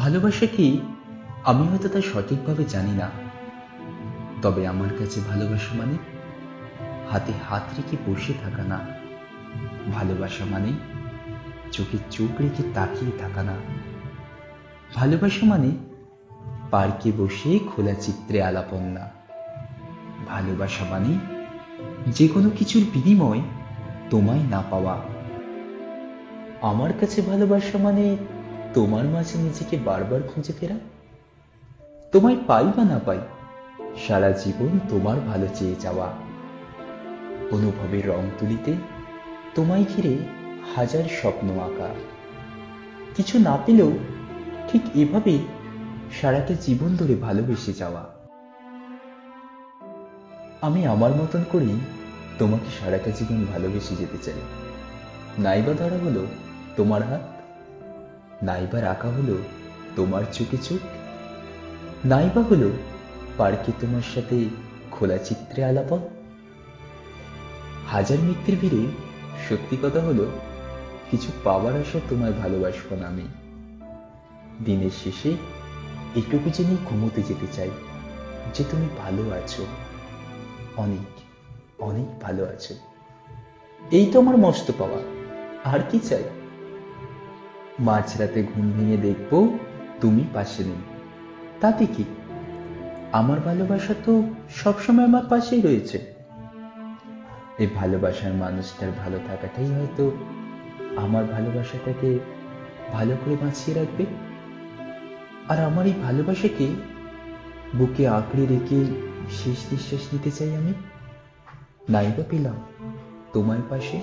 ভালোবাসা কি আমি হয়তো তা সঠিকভাবে জানি না, তবে আমার কাছে ভালোবাসা মানে হাতে হাত রেখে বসে থাকা না। ভালোবাসা মানে চোখে চোখ রেখে তাকিয়ে থাকা না। ভালোবাসা মানে পার্কে বসে খোলা চিত্রে আলাপন না। ভালোবাসা মানে যে কোনো কিছুর বিনিময় তোমায় না পাওয়া। আমার কাছে ভালোবাসা মানে তোমার মাঝে নিজেকে বারবার খুঁজে ফেরা। তোমায় পাই বা না পাই, সারা জীবন তোমার ভালো চেয়ে যাওয়া। অনুভবের রং তুলিতে তোমায় ঘিরে হাজার স্বপ্ন আঁকা। কিছু না পেলেও ঠিক এভাবেই সারাটা জীবন ধরে ভালোবেসে যাওয়া। আমি আমার মতন করেই তোমাকে সারাটা জীবন ভালোবেসে যেতে চাই। নাইবা ধরা হলো তোমার হাত, নাইবা রাখা হলো তোমার চোখে চোখ, নাইবা হলো পার্কে তোমার সাথে খোলা চিত্রে আলাপন। হাজার মিথ্যের ভিড়ে সত্যি কথা হলো কিছু পাওয়ার আশা তোমায় ভালোবাসবো না আমি। দিনের শেষে এটুকু জেনে ঘুমোতে যেতে চাই যে তুমি ভালো আছো, অনেক অনেক ভালো আছো। এই তো আমার মস্ত পাওয়া, আর কি চাই? মাঝরাতে ঘুম ভেঙে দেখবো তুমি পাশে নেই, তাতে কি? আমার ভালোবাসা তো সবসময় আমার পাশেই রয়েছে। এই ভালোবাসার মানুষটার ভালো থাকাটাই হয়তো আমার ভালোবাসাটাকে ভালো করে বাঁচিয়ে রাখবে। আর আমার এই ভালোবাসাকে বুকে আঁকড়ে রেখে শেষ নিঃশ্বাস নিতে চাই আমি। নাইবা পেলাম তোমার পাশে